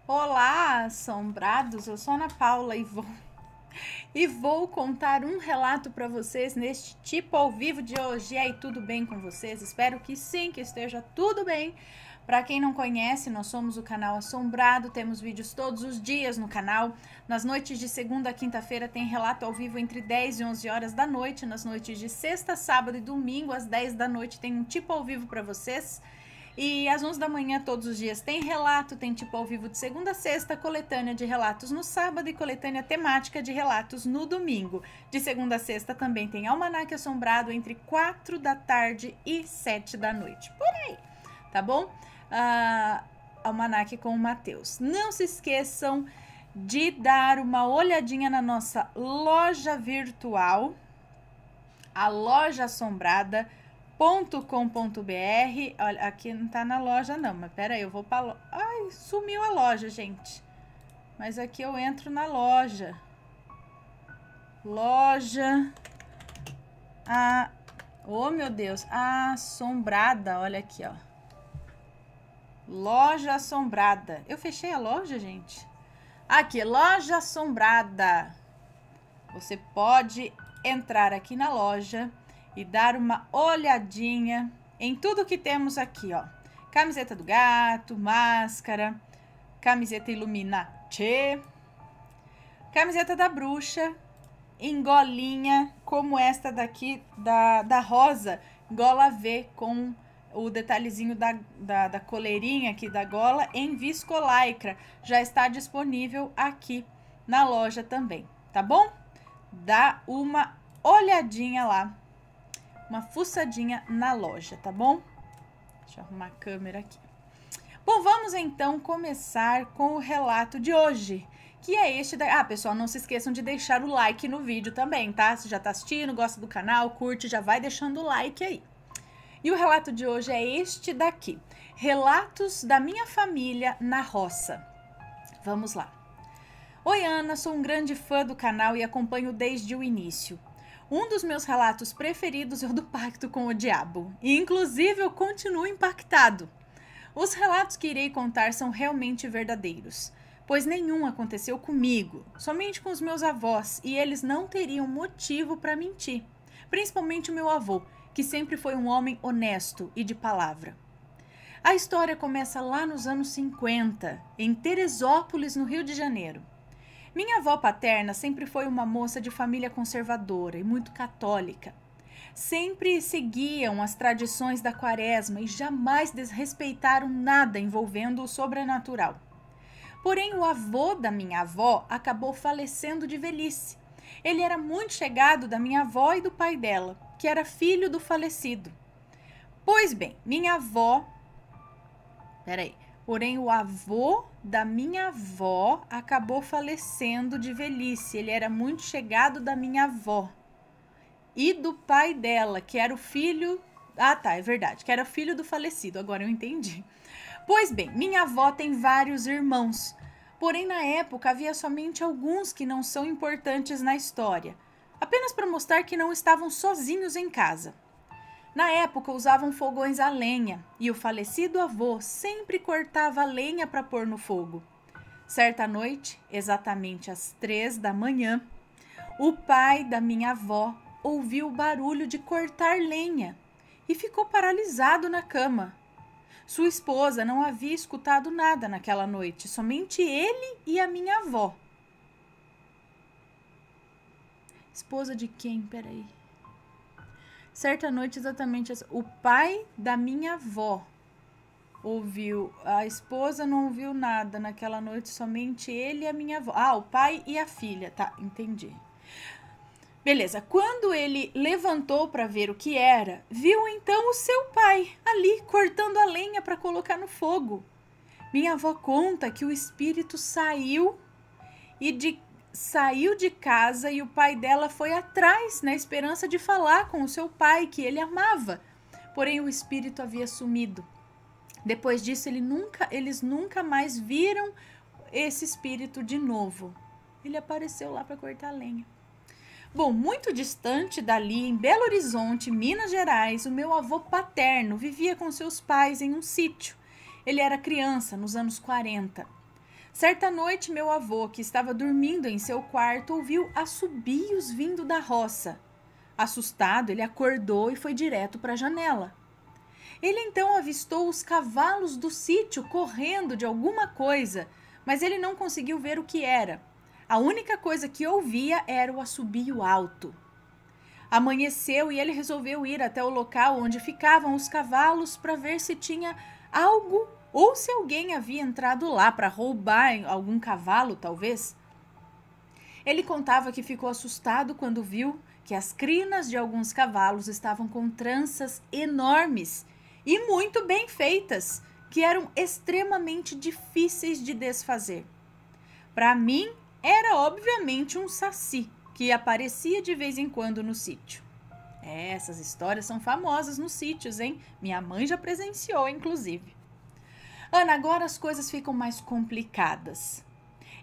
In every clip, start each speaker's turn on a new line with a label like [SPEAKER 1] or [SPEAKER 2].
[SPEAKER 1] Olá, assombrados! Eu sou Ana Paula e vou contar um relato para vocês neste tipo ao vivo de hoje. E aí, tudo bem com vocês? Espero que sim, que esteja tudo bem. Para quem não conhece, nós somos o canal Assombrado, temos vídeos todos os dias no canal. Nas noites de segunda a quinta-feira tem relato ao vivo entre 10 e 11 horas da noite. Nas noites de sexta, sábado e domingo, às 10 da noite, tem um tipo ao vivo para vocês. E às 11 da manhã, todos os dias, tem relato, tem tipo ao vivo de segunda a sexta, coletânea de relatos no sábado e coletânea temática de relatos no domingo. De segunda a sexta também tem Almanaque Assombrado entre 4 da tarde e 7 da noite. Por aí, tá bom? Almanaque com o Matheus. Não se esqueçam de dar uma olhadinha na nossa loja virtual, a Loja Assombrada, .com.br. Olha, aqui não tá na loja não, mas pera aí, eu vou pra loja. Ai, sumiu a loja, gente. Mas aqui eu entro na loja. Loja. Oh, meu Deus. Assombrada, olha aqui, ó. Loja Assombrada. Eu fechei a loja, gente? Aqui, Loja Assombrada. Você pode entrar aqui na loja e dar uma olhadinha em tudo que temos aqui, ó. Camiseta do gato, máscara, camiseta Illuminati, camiseta da bruxa, em golinha, como esta daqui da rosa, gola V, com o detalhezinho da coleirinha aqui da gola em viscolaicra. Já está disponível aqui na loja também, tá bom? Dá uma olhadinha lá. Uma fuçadinha na loja, tá bom? Deixa eu arrumar a câmera aqui. Bom, vamos então começar com o relato de hoje, que é este da... pessoal, não se esqueçam de deixar o like no vídeo também, tá? Se já tá assistindo, gosta do canal, curte, já vai deixando o like aí. E o relato de hoje é este daqui. Relatos da minha família na roça. Vamos lá. Oi, Ana, sou um grande fã do canal e acompanho desde o início. Um dos meus relatos preferidos é o do pacto com o diabo, e inclusive eu continuo impactado. Os relatos que irei contar são realmente verdadeiros, pois nenhum aconteceu comigo, somente com os meus avós, e eles não teriam motivo para mentir, principalmente o meu avô, que sempre foi um homem honesto e de palavra. A história começa lá nos anos 50, em Teresópolis, no Rio de Janeiro. Minha avó paterna sempre foi uma moça de família conservadora e muito católica. Sempre seguiam as tradições da quaresma e jamais desrespeitaram nada envolvendo o sobrenatural. Porém, o avô da minha avó acabou falecendo de velhice. Ele era muito chegado da minha avó e do pai dela, que era filho do falecido. Pois bem, minha avó... Porém, o avô da minha avó acabou falecendo de velhice. Ele era muito chegado da minha avó e do pai dela, que era o filho... é verdade, que era o filho do falecido. Agora eu entendi. Pois bem, minha avó tem vários irmãos. Porém, na época, havia somente alguns que não são importantes na história. Apenas para mostrar que não estavam sozinhos em casa. Na época, usavam fogões a lenha e o falecido avô sempre cortava a lenha para pôr no fogo. Certa noite, exatamente às 3 da manhã, o pai da minha avó ouviu o barulho de cortar lenha e ficou paralisado na cama. Sua esposa não havia escutado nada naquela noite, somente ele e a minha avó. Esposa de quem? Peraí. Certa noite, exatamente assim, o pai da minha avó ouviu, a esposa não ouviu nada naquela noite, somente ele e a minha avó. O pai e a filha, tá, entendi. Beleza, quando ele levantou para ver o que era, viu então o seu pai ali cortando a lenha para colocar no fogo. Minha avó conta que o espírito saiu de casa e o pai dela foi atrás na esperança de falar com o seu pai, que ele amava. Porém, o espírito havia sumido. Depois disso, eles nunca mais viram esse espírito de novo. Ele apareceu lá para cortar lenha. Bom, muito distante dali, em Belo Horizonte, Minas Gerais, o meu avô paterno vivia com seus pais em um sítio. Ele era criança, nos anos 40. Certa noite, meu avô, que estava dormindo em seu quarto, ouviu assobios vindo da roça. Assustado, ele acordou e foi direto para a janela. Ele então avistou os cavalos do sítio correndo de alguma coisa, mas ele não conseguiu ver o que era. A única coisa que ouvia era o assobio alto. Amanheceu e ele resolveu ir até o local onde ficavam os cavalos para ver se tinha algo ou se alguém havia entrado lá para roubar algum cavalo, talvez. Ele contava que ficou assustado quando viu que as crinas de alguns cavalos estavam com tranças enormes e muito bem feitas, que eram extremamente difíceis de desfazer. Para mim, era obviamente um saci, que aparecia de vez em quando no sítio. Essas histórias são famosas nos sítios, hein? Minha mãe já presenciou, inclusive. Ana, agora as coisas ficam mais complicadas.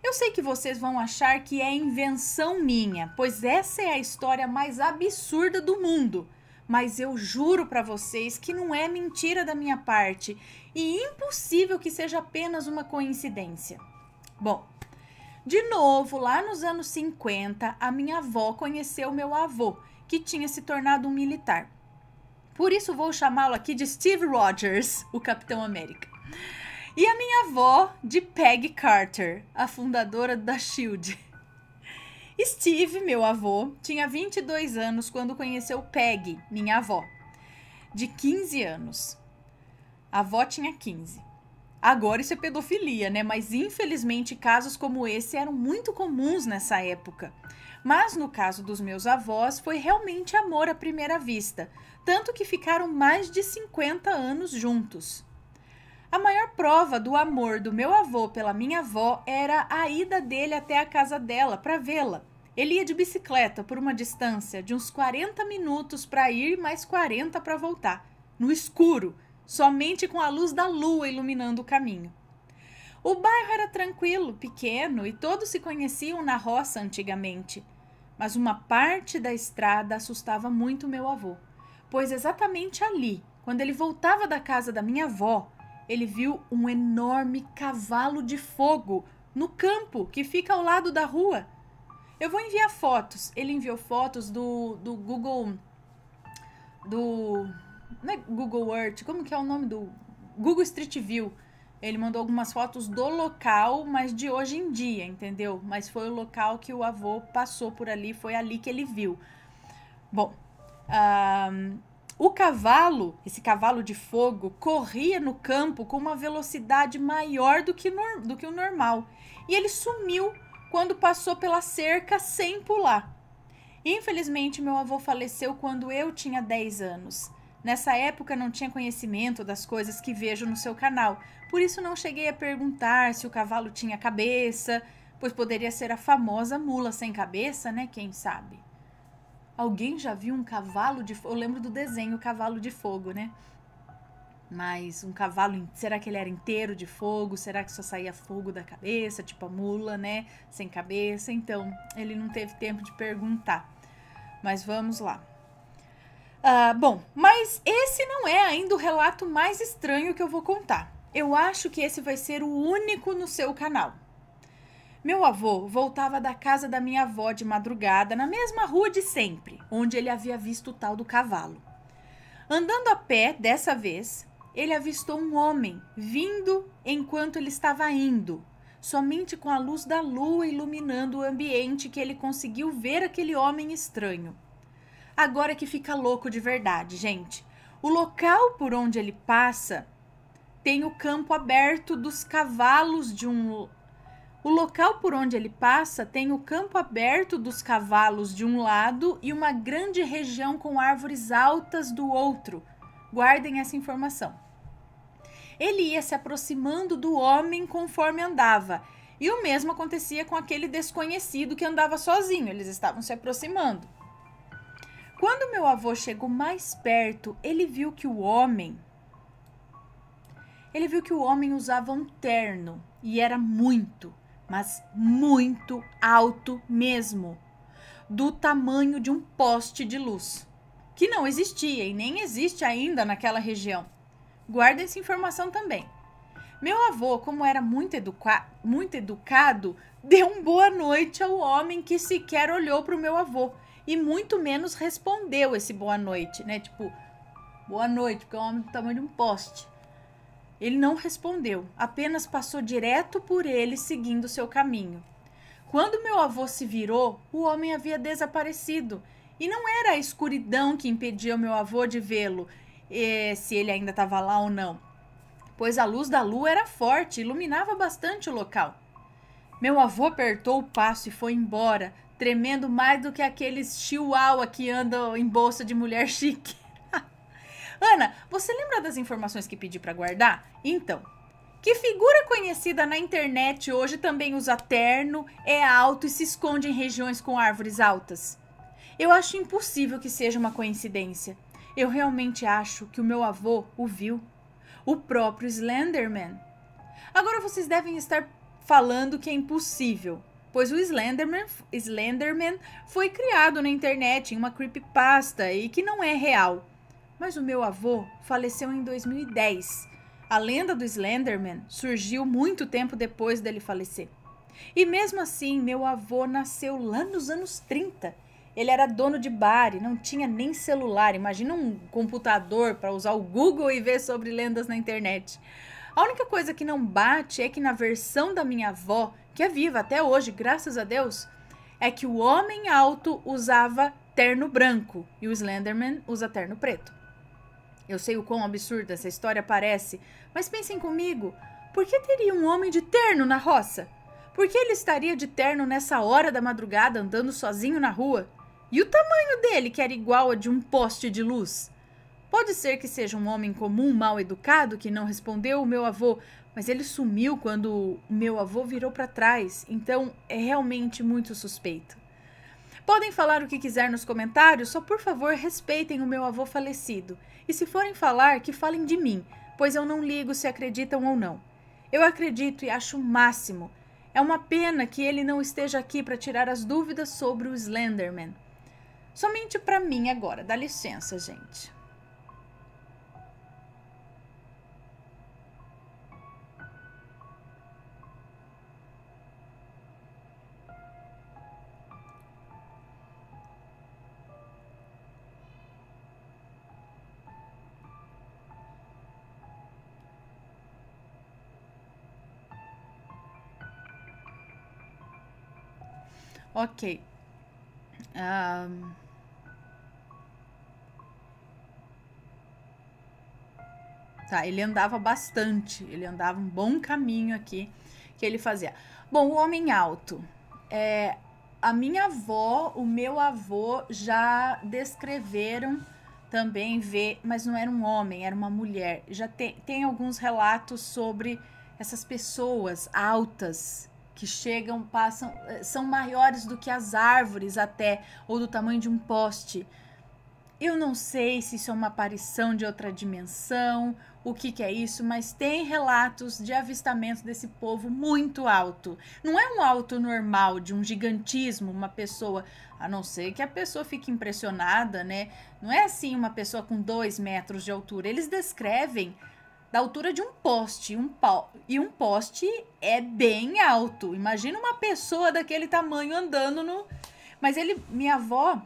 [SPEAKER 1] Eu sei que vocês vão achar que é invenção minha, pois essa é a história mais absurda do mundo. Mas eu juro para vocês que não é mentira da minha parte e impossível que seja apenas uma coincidência. Bom, de novo, lá nos anos 50, a minha avó conheceu meu avô, que tinha se tornado um militar. Por isso vou chamá-lo aqui de Steve Rogers, o Capitão América. E a minha avó de Peggy Carter, a fundadora da SHIELD. Steve, meu avô, tinha 22 anos quando conheceu Peggy, minha avó, de 15 anos. A avó tinha 15. Agora isso é pedofilia, né? Mas infelizmente casos como esse eram muito comuns nessa época. Mas no caso dos meus avós foi realmente amor à primeira vista, tanto que ficaram mais de 50 anos juntos. A maior prova do amor do meu avô pela minha avó era a ida dele até a casa dela para vê-la. Ele ia de bicicleta por uma distância de uns 40 minutos para ir e mais 40 para voltar, no escuro, somente com a luz da lua iluminando o caminho. O bairro era tranquilo, pequeno e todos se conheciam na roça antigamente. Mas uma parte da estrada assustava muito meu avô, pois exatamente ali, quando ele voltava da casa da minha avó, ele viu um enorme cavalo de fogo no campo que fica ao lado da rua. Eu vou enviar fotos. Ele enviou fotos do Google... Não é Google Earth, como que é o nome do... Google Street View. Ele mandou algumas fotos do local, mas de hoje em dia, entendeu? Mas foi o local que o avô passou por ali, foi ali que ele viu. Bom, o cavalo, esse cavalo de fogo, corria no campo com uma velocidade maior do que o normal. E ele sumiu quando passou pela cerca sem pular. Infelizmente, meu avô faleceu quando eu tinha 10 anos. Nessa época não tinha conhecimento das coisas que vejo no seu canal, por isso não cheguei a perguntar se o cavalo tinha cabeça, pois poderia ser a famosa mula sem cabeça, né? Quem sabe? Alguém já viu um cavalo de fogo? Eu lembro do desenho Cavalo de Fogo, né? Mas um cavalo, será que ele era inteiro de fogo? Será que só saía fogo da cabeça, tipo a mula, né? Sem cabeça. Então, ele não teve tempo de perguntar. Mas vamos lá. Bom, mas esse não é ainda o relato mais estranho que eu vou contar. Eu acho que esse vai ser o único no seu canal. Meu avô voltava da casa da minha avó de madrugada, na mesma rua de sempre, onde ele havia visto o tal do cavalo. Andando a pé, dessa vez, ele avistou um homem vindo enquanto ele estava indo. Somente com a luz da lua iluminando o ambiente que ele conseguiu ver aquele homem estranho. Agora que fica louco de verdade, gente. O local por onde ele passa tem o campo aberto dos cavalos de um... O local por onde ele passa tem o campo aberto dos cavalos de um lado e uma grande região com árvores altas do outro. Guardem essa informação. Ele ia se aproximando do homem conforme andava. E o mesmo acontecia com aquele desconhecido que andava sozinho. Eles estavam se aproximando. Quando meu avô chegou mais perto, ele viu que o homem usava um terno e era muito, mas muito alto mesmo, do tamanho de um poste de luz, que não existia e nem existe ainda naquela região. Guarda essa informação também. Meu avô, como era muito educado, deu um boa noite ao homem que sequer olhou para o meu avô e muito menos respondeu esse boa noite, né? Tipo, boa noite, porque é um homem do tamanho de um poste. Ele não respondeu, apenas passou direto por ele, seguindo seu caminho. Quando meu avô se virou, o homem havia desaparecido. E não era a escuridão que impedia o meu avô de vê-lo, se ele ainda estava lá ou não, pois a luz da lua era forte e iluminava bastante o local. Meu avô apertou o passo e foi embora, tremendo mais do que aqueles chihuahua que andam em bolsa de mulher chique. Ana, você lembra das informações que pedi para guardar? Então, que figura conhecida na internet hoje também usa terno, é alto e se esconde em regiões com árvores altas? Eu acho impossível que seja uma coincidência. Eu realmente acho que o meu avô o viu. O próprio Slenderman. Agora vocês devem estar falando que é impossível, pois o Slenderman foi criado na internet em uma creepypasta e que não é real. Mas o meu avô faleceu em 2010. A lenda do Slenderman surgiu muito tempo depois dele falecer. E mesmo assim, meu avô nasceu lá nos anos 30. Ele era dono de bar e não tinha nem celular. Imagina um computador para usar o Google e ver sobre lendas na internet. A única coisa que não bate é que na versão da minha avó, que é viva até hoje, graças a Deus, é que o homem alto usava terno branco e o Slenderman usa terno preto. Eu sei o quão absurda essa história parece, mas pensem comigo, por que teria um homem de terno na roça? Por que ele estaria de terno nessa hora da madrugada andando sozinho na rua? E o tamanho dele, que era igual a de um poste de luz? Pode ser que seja um homem comum, mal educado, que não respondeu o meu avô, mas ele sumiu quando o meu avô virou para trás, então é realmente muito suspeito. Podem falar o que quiser nos comentários, só por favor respeitem o meu avô falecido. E se forem falar, que falem de mim, pois eu não ligo se acreditam ou não. Eu acredito e acho o máximo. É uma pena que ele não esteja aqui para tirar as dúvidas sobre o Slenderman. Somente para mim agora, dá licença, gente. Ok. Tá, ele andava bastante. Ele andava um bom caminho aqui que ele fazia. Bom, o homem alto. A minha avó, o meu avô já descreveram também mas não era um homem, era uma mulher. Já tem alguns relatos sobre essas pessoas altas que chegam, passam, são maiores do que as árvores até, ou do tamanho de um poste. Eu não sei se isso é uma aparição de outra dimensão, o que é isso, mas tem relatos de avistamento desse povo muito alto. Não é um alto normal, de um gigantismo, uma pessoa, a não ser que a pessoa fique impressionada, né? Não é assim uma pessoa com 2 metros de altura. Eles descrevem da altura de um poste, e um poste é bem alto. Imagina uma pessoa daquele tamanho andando no... Mas minha avó...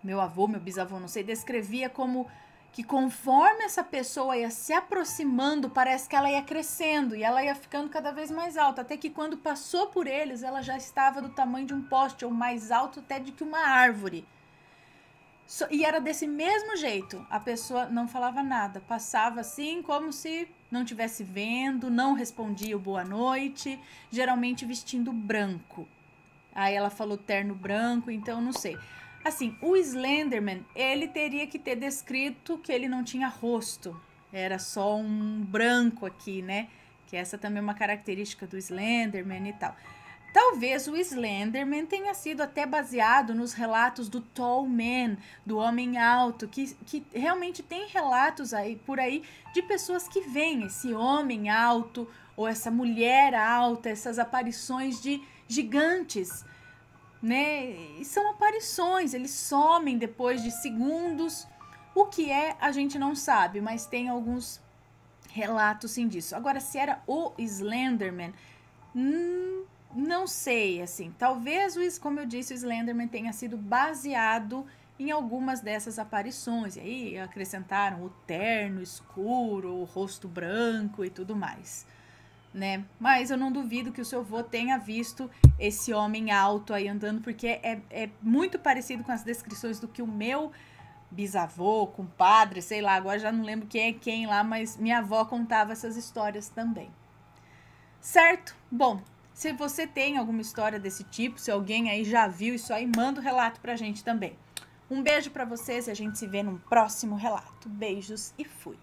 [SPEAKER 1] Meu avô, meu bisavô, não sei, descrevia como que conforme essa pessoa ia se aproximando, parece que ela ia crescendo e ela ia ficando cada vez mais alta, até que quando passou por eles, ela já estava do tamanho de um poste ou mais alto até de que uma árvore. E era desse mesmo jeito, a pessoa não falava nada, passava assim como se não estivesse vendo, não respondia o boa noite, geralmente vestindo branco. Aí ela falou terno branco, então não sei. Assim, o Slenderman, ele teria que ter descrito que ele não tinha rosto. Era só um branco aqui, né? Que essa também é uma característica do Slenderman e tal. Talvez o Slenderman tenha sido até baseado nos relatos do Tall Man, do homem alto, que realmente tem relatos aí por aí de pessoas que veem esse homem alto ou essa mulher alta, essas aparições de gigantes, né? E são aparições, eles somem depois de segundos. O que é, a gente não sabe, mas tem alguns relato sim disso. Agora, se era o Slenderman, não sei, assim, talvez, como eu disse, o Slenderman tenha sido baseado em algumas dessas aparições, e aí acrescentaram o terno escuro, o rosto branco e tudo mais, né? Mas eu não duvido que o seu avô tenha visto esse homem alto aí andando, porque é muito parecido com as descrições do que o meu bisavô, compadre, sei lá, agora já não lembro quem é quem lá, mas minha avó contava essas histórias também. Certo? Bom, se você tem alguma história desse tipo, se alguém aí já viu isso aí, manda o relato pra gente também. Um beijo pra vocês e a gente se vê num próximo relato. Beijos e fui!